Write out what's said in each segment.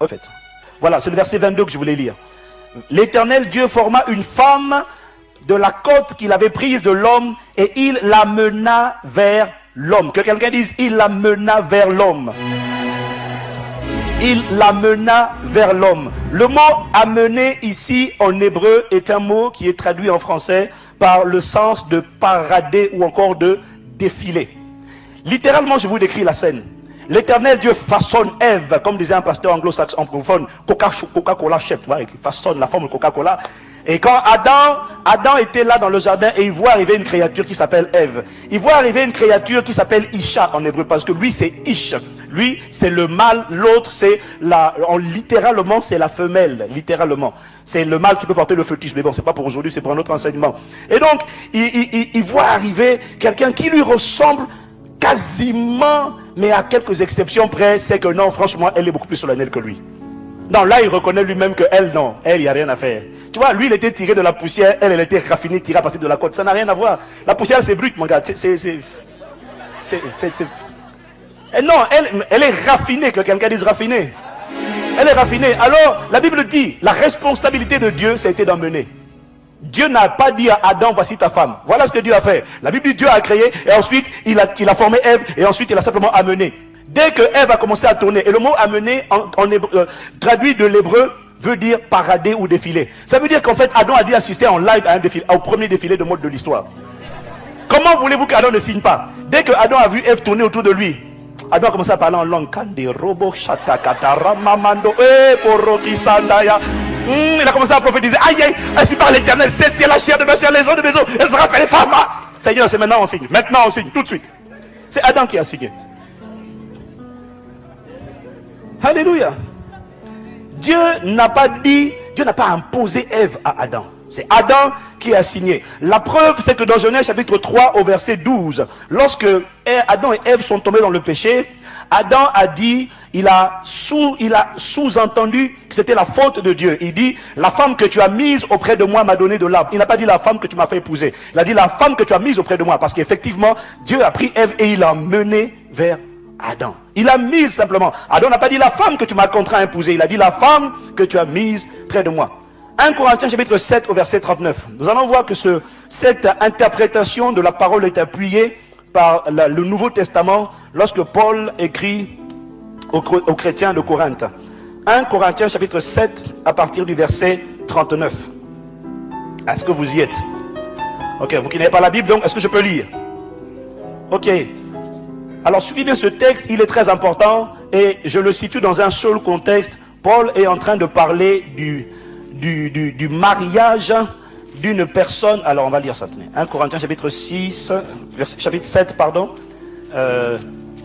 fait. Voilà, c'est le verset 22 que je voulais lire. L'Éternel Dieu forma une femme de la côte qu'il avait prise de l'homme et il l'amena vers l'homme. Que quelqu'un dise, il l'amena vers l'homme. Il l'amena vers l'homme. Le mot amener ici en hébreu est un mot qui est traduit en français par le sens de parader ou encore de défiler. Littéralement, je vous décris la scène. L'Éternel Dieu façonne Ève, comme disait un pasteur anglo-saxon anglophone, Coca-Cola chef, il façonne la forme de Coca-Cola. Et quand Adam était là dans le jardin et il voit arriver une créature qui s'appelle Ève. Il voit arriver une créature qui s'appelle Isha en hébreu, parce que lui c'est Ish. Lui c'est le mâle, l'autre c'est littéralement c'est la femelle, littéralement. C'est le mâle qui peut porter le fœtus, mais bon c'est pas pour aujourd'hui, c'est pour un autre enseignement. Et donc il voit arriver quelqu'un qui lui ressemble quasiment, mais à quelques exceptions près, c'est que non, franchement, elle est beaucoup plus solennelle que lui. Non, là, il reconnaît lui-même que elle, non, elle, il n'y a rien à faire. Tu vois, lui, il était tiré de la poussière, elle était raffinée, tirée à partir de la côte. Ça n'a rien à voir. La poussière, c'est brut, mon gars. Et non, elle est raffinée, que quelqu'un dise raffinée. Elle est raffinée. Alors, la Bible dit, la responsabilité de Dieu, ça a été d'emmener. Dieu n'a pas dit à Adam, voici ta femme. Voilà ce que Dieu a fait. La Bible dit, Dieu a créé, et ensuite, il a formé Ève, et ensuite, il a simplement amené. Dès que Ève a commencé à tourner, et le mot amener, traduit de l'hébreu, veut dire parader ou défiler. Ça veut dire qu'en fait, Adam a dû assister en live à un défilé, au premier défilé de mode de l'histoire. Comment voulez-vous qu'Adam ne signe pas? Dès que Adam a vu Ève tourner autour de lui, Adam a commencé à parler en langue. Il a commencé à prophétiser. Aïe, aïe, ainsi par l'Éternel, c'est la chair de ma chair, les os de mes os, elle sera appelée femme. Seigneur, c'est maintenant on signe. Maintenant on signe, tout de suite. C'est Adam qui a signé. Alléluia. Dieu n'a pas dit, Dieu n'a pas imposé Ève à Adam. C'est Adam qui a signé. La preuve, c'est que dans Genèse chapitre 3 au verset 12, lorsque Adam et Ève sont tombés dans le péché, Adam a dit, il a sous-entendu que c'était la faute de Dieu. Il dit, la femme que tu as mise auprès de moi m'a donné de l'arbre. Il n'a pas dit la femme que tu m'as fait épouser. Il a dit la femme que tu as mise auprès de moi. Parce qu'effectivement, Dieu a pris Ève et il l'a menée vers Adam. Il a mise simplement. Adam n'a pas dit la femme que tu m'as contraint à épouser. Il a dit la femme que tu as mise près de moi. 1 Corinthiens chapitre 7 au verset 39. Nous allons voir que cette interprétation de la parole est appuyée par le Nouveau Testament lorsque Paul écrit aux chrétiens de Corinthe. 1 Corinthiens chapitre 7 à partir du verset 39. Est-ce que vous y êtes? Ok, vous qui n'avez pas la Bible, donc est-ce que je peux lire? Ok. Alors suivez bien ce texte, il est très important et je le situe dans un seul contexte. Paul est en train de parler du mariage d'une personne. Alors on va lire ça. 1 Corinthiens chapitre 6, chapitre 7, pardon,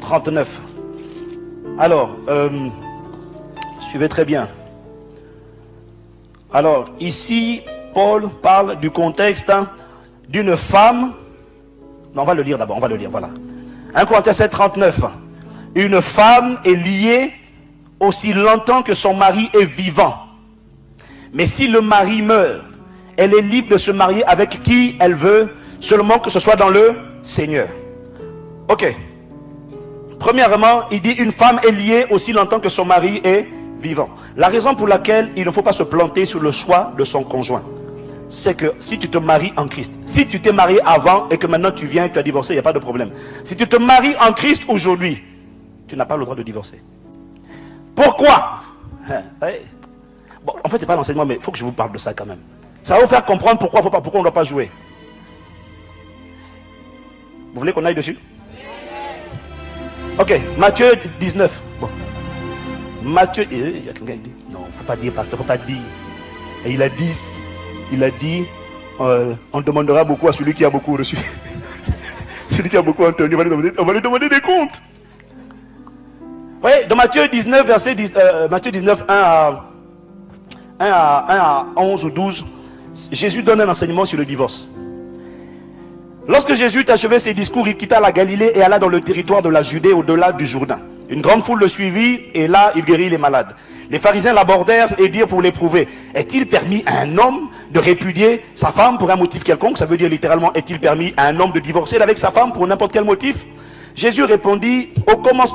39. Alors, suivez très bien. Alors, ici, Paul parle du contexte d'une femme. Non, on va le lire d'abord, on va le lire, voilà. 1 Corinthiens 7, 39. Une femme est liée aussi longtemps que son mari est vivant. Mais si le mari meurt, elle est libre de se marier avec qui elle veut, seulement que ce soit dans le Seigneur. Ok. Premièrement, il dit une femme est liée aussi longtemps que son mari est vivant. La raison pour laquelle il ne faut pas se planter sur le choix de son conjoint, c'est que si tu te maries en Christ, si tu t'es marié avant et que maintenant tu viens et tu as divorcé, il n'y a pas de problème. Si tu te maries en Christ aujourd'hui, tu n'as pas le droit de divorcer. Pourquoi? Bon, en fait, ce n'est pas l'enseignement, mais il faut que je vous parle de ça quand même. Ça va vous faire comprendre pourquoi on ne doit pas jouer. Vous voulez qu'on aille dessus? Ok, Matthieu 19. Bon. Matthieu, il y a quelqu'un qui dit, non, il ne faut pas dire, pasteur, il ne faut pas dire. Et il a dit, on demandera beaucoup à celui qui a beaucoup reçu. Celui qui a beaucoup entendu, on va lui demander des comptes. Oui, dans Matthieu 19, verset 10, Matthieu 19, 1 à 11 ou 12, Jésus donne un enseignement sur le divorce. Lorsque Jésus eut achevé ses discours, il quitta la Galilée et alla dans le territoire de la Judée au-delà du Jourdain. Une grande foule le suivit et là il guérit les malades. Les pharisiens l'abordèrent et dirent pour l'éprouver, est-il permis à un homme de répudier sa femme pour un motif quelconque? Ça veut dire littéralement, est-il permis à un homme de divorcer avec sa femme pour n'importe quel motif? Jésus répondit,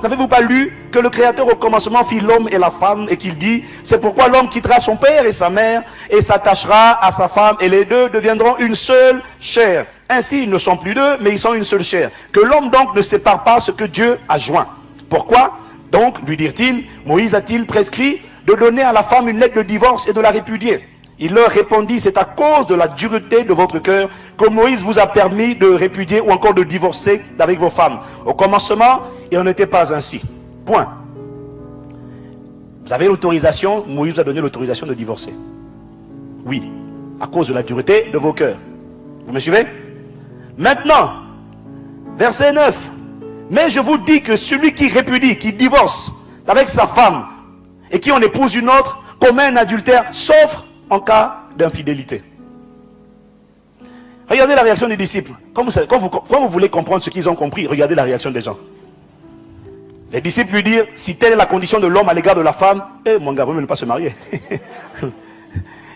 n'avez-vous pas lu que le Créateur au commencement fit l'homme et la femme et qu'il dit, c'est pourquoi l'homme quittera son père et sa mère et s'attachera à sa femme et les deux deviendront une seule chair. Ainsi ils ne sont plus deux mais ils sont une seule chair. Que l'homme donc ne sépare pas ce que Dieu a joint. Pourquoi donc, lui dirent-ils, Moïse a-t-il prescrit de donner à la femme une lettre de divorce et de la répudier? Il leur répondit, c'est à cause de la dureté de votre cœur que Moïse vous a permis de répudier ou encore de divorcer avec vos femmes. Au commencement, il n'en était pas ainsi. Point. Vous avez l'autorisation, Moïse vous a donné l'autorisation de divorcer. Oui, à cause de la dureté de vos cœurs. Vous me suivez? Maintenant, verset 9. Mais je vous dis que celui qui répudie, qui divorce avec sa femme et qui en épouse une autre, commet un adultère, sauf en cas d'infidélité. Regardez la réaction des disciples. Quand vous voulez comprendre ce qu'ils ont compris, regardez la réaction des gens. Les disciples lui dirent, si telle est la condition de l'homme à l'égard de la femme, mon gars, vous ne pas se marier.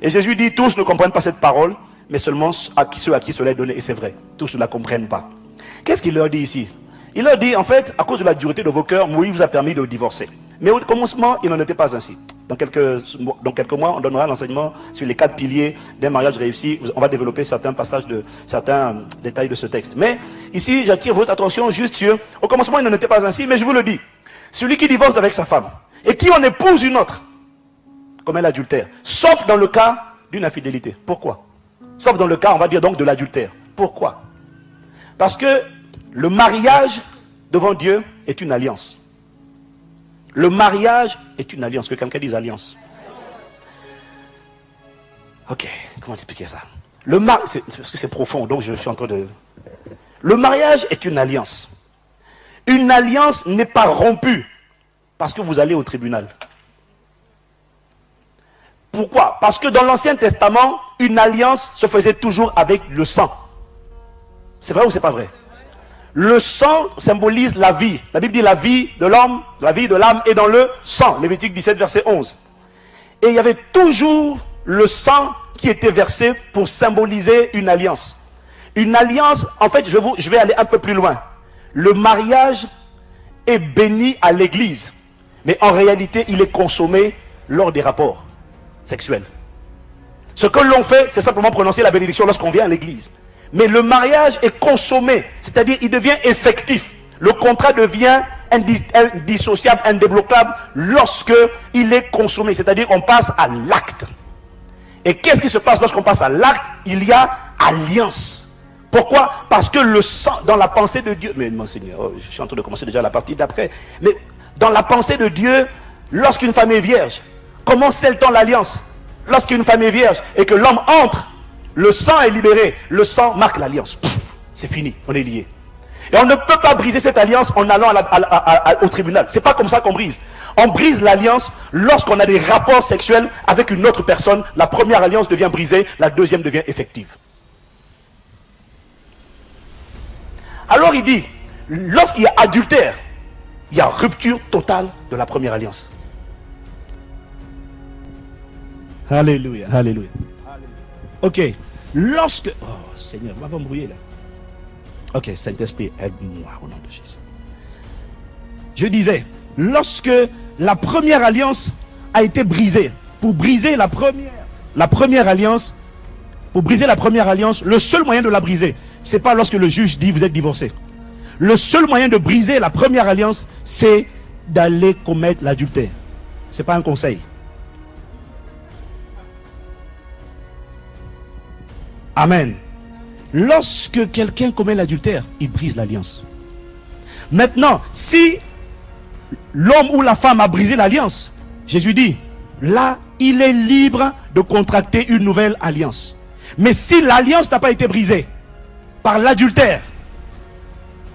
Et Jésus dit, tous ne comprennent pas cette parole, mais seulement ceux à qui cela est donné. Et c'est vrai, tous ne la comprennent pas. Qu'est-ce qu'il leur dit ici? Il leur dit, en fait, à cause de la dureté de vos cœurs, Moïse vous a permis de divorcer. Mais au commencement, il n'en était pas ainsi. Dans quelques mois, on donnera l'enseignement sur les 4 piliers d'un mariage réussi. On va développer certains passages, certains détails de ce texte. Mais ici, j'attire votre attention juste sur, au commencement, il n'en était pas ainsi, mais je vous le dis. Celui qui divorce avec sa femme et qui en épouse une autre, commet l'adultère. Sauf dans le cas d'une infidélité. Pourquoi? Sauf dans le cas, on va dire donc, de l'adultère. Pourquoi? Parce que le mariage devant Dieu est une alliance. Le mariage est une alliance. Que quelqu'un dise alliance. Ok, comment expliquer ça? Parce que c'est profond, donc je suis en train de... Le mariage est une alliance. Une alliance n'est pas rompue parce que vous allez au tribunal. Pourquoi? Parce que dans l'Ancien Testament, une alliance se faisait toujours avec le sang. C'est vrai ou c'est pas vrai? Le sang symbolise la vie. La Bible dit la vie de l'homme, la vie de l'âme est dans le sang. Lévitique 17, verset 11. Et il y avait toujours le sang qui était versé pour symboliser une alliance. Une alliance, en fait, je vais aller un peu plus loin. Le mariage est béni à l'église. Mais en réalité, il est consommé lors des rapports sexuels. Ce que l'on fait, c'est simplement prononcer la bénédiction lorsqu'on vient à l'église. Mais le mariage est consommé, c'est-à-dire il devient effectif. Le contrat devient indissociable, indébloquable lorsque il est consommé, c'est-à-dire on passe à l'acte. Et qu'est-ce qui se passe lorsqu'on passe à l'acte? Il y a alliance. Pourquoi? Parce que le sang, dans la pensée de Dieu, mais mon Seigneur, je suis en train de commencer déjà la partie d'après, mais dans la pensée de Dieu, lorsqu'une femme est vierge, comment scelle-t-on l'alliance? Lorsqu'une femme est vierge et que l'homme entre, le sang est libéré, le sang marque l'alliance. C'est fini, on est lié. Et on ne peut pas briser cette alliance en allant au tribunal. C'est pas comme ça qu'on brise. On brise l'alliance lorsqu'on a des rapports sexuels avec une autre personne. La première alliance devient brisée, la deuxième devient effective. Alors il dit, lorsqu'il y a adultère, il y a rupture totale de la première alliance. Alléluia, alléluia. Ok. Lorsque... Oh Seigneur, vous m'avez embrouillé là. Ok, Saint-Esprit, aide-moi au nom de Jésus. Je disais, lorsque la première alliance a été brisée, pour briser la première alliance, le seul moyen de la briser, c'est pas lorsque le juge dit vous êtes divorcé. Le seul moyen de briser la première alliance, c'est d'aller commettre l'adultère. C'est pas un conseil. Amen. Lorsque quelqu'un commet l'adultère, il brise l'alliance. Maintenant, si l'homme ou la femme a brisé l'alliance, Jésus dit, là, il est libre de contracter une nouvelle alliance. Mais si l'alliance n'a pas été brisée par l'adultère,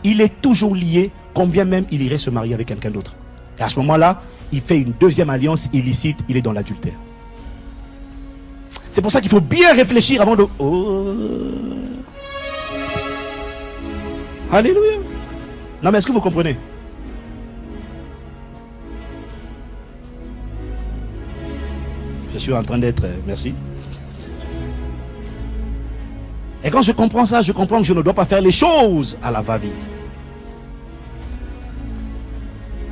il est toujours lié, combien même il irait se marier avec quelqu'un d'autre. Et à ce moment-là, il fait une deuxième alliance illicite, il est dans l'adultère. C'est pour ça qu'il faut bien réfléchir avant de... Oh. Alléluia. Non mais est-ce que vous comprenez? Je suis en train d'être... Merci. Et quand je comprends ça, je comprends que je ne dois pas faire les choses à la va-vite.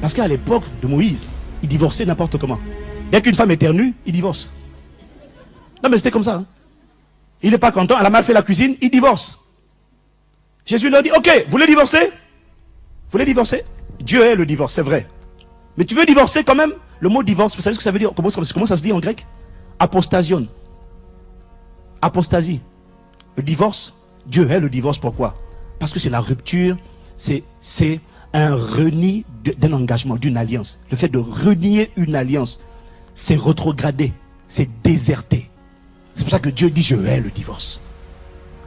Parce qu'à l'époque de Moïse, il divorçait n'importe comment. Dès qu'une femme éternue, il divorce. Non mais c'était comme ça. Hein. Il n'est pas content, elle a mal fait la cuisine, il divorce. Jésus leur dit, ok, vous voulez divorcer? Vous voulez divorcer? Dieu est le divorce, c'est vrai. Mais tu veux divorcer quand même? Le mot divorce, vous savez ce que ça veut dire? Comment ça se dit en grec? Apostasion. Apostasie. Le divorce, Dieu est le divorce, pourquoi? Parce que c'est la rupture, c'est un renie d'un engagement, d'une alliance. Le fait de renier une alliance, c'est rétrograder, c'est déserter. C'est pour ça que Dieu dit je hais le divorce.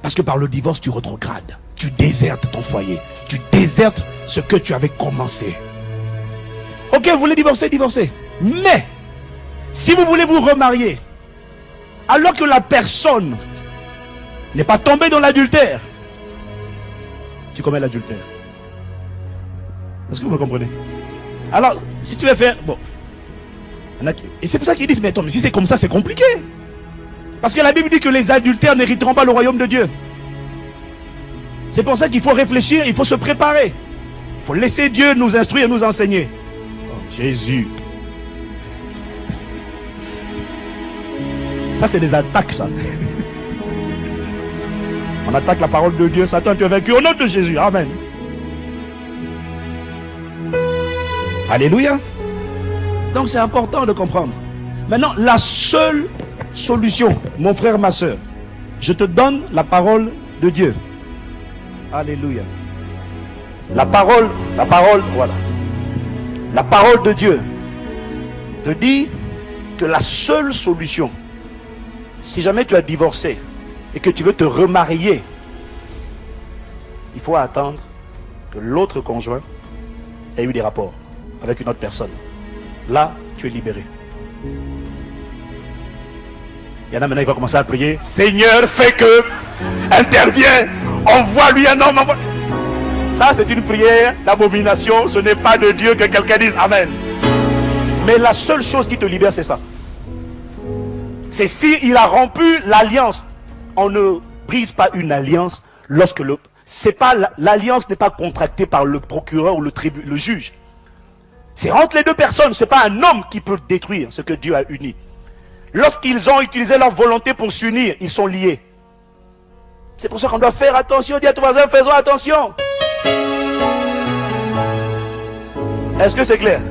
Parce que par le divorce, tu rétrogrades, tu désertes ton foyer, tu désertes ce que tu avais commencé. Ok, vous voulez divorcer, divorcez. Mais, si vous voulez vous remarier, alors que la personne n'est pas tombée dans l'adultère, tu commets l'adultère. Est-ce que vous me comprenez? Alors, si tu veux faire... Bon. Et c'est pour ça qu'ils disent, mais attends, mais si c'est comme ça, c'est compliqué. Parce que la Bible dit que les adultères n'hériteront pas le royaume de Dieu. C'est pour ça qu'il faut réfléchir, il faut se préparer. Il faut laisser Dieu nous instruire, nous enseigner. Oh, Jésus. Ça, c'est des attaques, ça. On attaque la parole de Dieu. Satan, tu es vaincu au nom de Jésus. Amen. Alléluia. Donc c'est important de comprendre. Maintenant, la seule solution, mon frère, ma soeur, je te donne la parole de Dieu. Alléluia. La parole, voilà. La parole de Dieu te dit que la seule solution, si jamais tu as divorcé et que tu veux te remarier, il faut attendre que l'autre conjoint ait eu des rapports avec une autre personne. Là, tu es libéré. Il y en a maintenant qui vont commencer à prier. Seigneur, fais que, interviens, envoie-lui un homme. Ça, c'est une prière d'abomination. Ce n'est pas de Dieu que quelqu'un dise Amen. Mais la seule chose qui te libère, c'est ça. C'est s'il a rompu l'alliance. On ne brise pas une alliance lorsque l'alliance n'est pas contractée par le procureur ou le juge. C'est entre les deux personnes, ce n'est pas un homme qui peut détruire ce que Dieu a uni. Lorsqu'ils ont utilisé leur volonté pour s'unir, ils sont liés. C'est pour ça qu'on doit faire attention. Dis à ton voisin, faisons attention. Est-ce que c'est clair?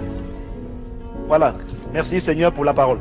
Voilà. Merci Seigneur pour la parole.